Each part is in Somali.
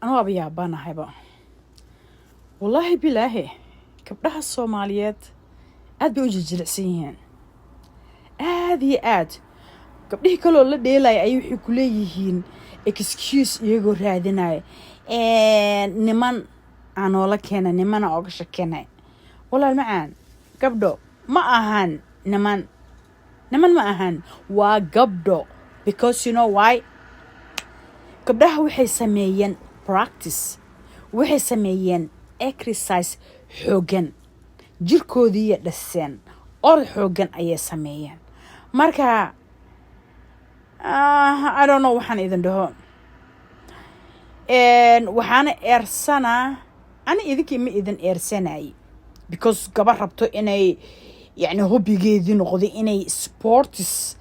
أنا أبي يابانا هيبا والله بالله كبرها الصوماليات aad bay u jiljilicsan yihiin aad iyo aad gabdhihii kaloo la dheelaya ayay waxay ku leeyihiin excuse iyagoo raadinaya niman aan oola keena nimana ooga shakeenay walaal macaan gabdho ma ahan niman ma ahan waa gabdho because you know why gabdhaha waxay sameeyeen practice waxay sameeyeen exercise xoogan jirkoodii dhaseen or xoogan ayay sameeyeen marka I don't know waxaan idin dhaho waxaana eersana ana idinkii ma idin eersanay because gabar rabto inay yani hobbigeedii noqdo inay sports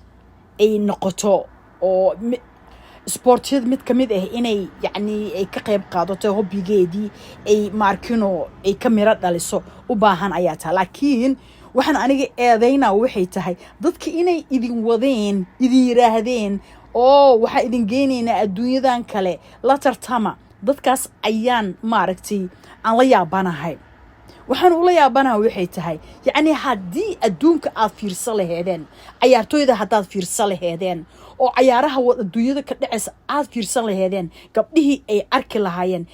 ay noqoto oo sportyada mid kamid ah inay yani ay ka qayb qaadato hobbigeedii ay markino ay ka miro dhaliso u baahan ayaa taa laakiin waxaan aniga eedaynaa waxay tahay dadka inay idin wadeen idin yiraahdeen oo waxa idin geenaynaa adduunyadan kale la tartama dadkaas ayaan maaragtay aan la yaabanahay waxaan ula yaabanahay waxay tahay yani haddii adduunka aad fiirsan laheedeen ciyaartooyda haddaad fiirsan laheedeen oo ciyaaraha adduunyada ka dhacaysa aad fiirsan laheedeen gabdhihii ay arki lahaayeen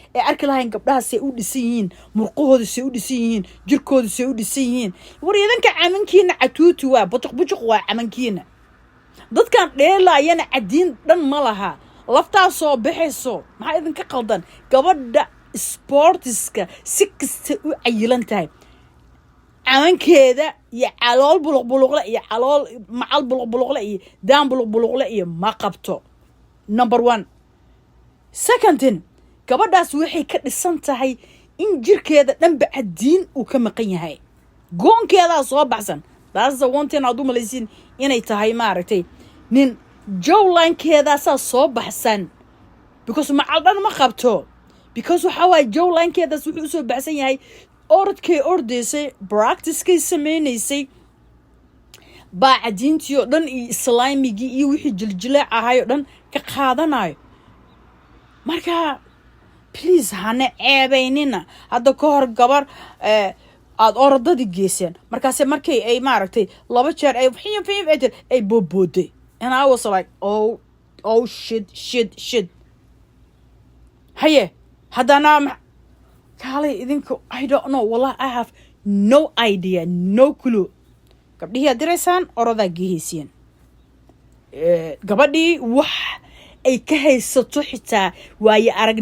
gabdhahaasay u dhisan yihiin murqahooda say u dhisan yihiin jirkooda say u dhisan yihiin war idanka camankiina catuuti waa bujuq waa camankiina dadkan dheelaayana cadiin dhan ma laha laftaas soo baxayso maxaa idinka qaldan gabadha sportiska si kasta u cayilan tahay camankeeda iyo calool buluqbuluqle iyo calool macal buluqbuluqle iyo daan buluqbuluqle iyo ma qabto number 1 secondin gabadhaas waxay ka dhisan tahay in jirkeeda dhanba cadiin uu ka maqan yahay goonkeeda soo baxsan that's the one thing aadu malaysin inay tahay maaragtay nin jawlankeeda soo baxsan because macal dhan ma qabto because waxa way jawlankeeda wuxuu soo baxsan yahay orodkay ordaysay practice-kay sameynaysay baa cadiintii oo dhan iyo islaamigii iyo wixii jiljilaac ahay oo dhan ka qaadanayo marka please hana ceebaynina hadda ka hor gabar aad orodadii geeseen markaase markay ay maaragtay laba jeer ay boobooday and I was like oh shit haye haddana kaalay idinku I don't know wallahi I have no idea no clue gabdhihii aad diraysaan orodaa geehayseen gabadhii wax ay ka haysato xitaa waaye arag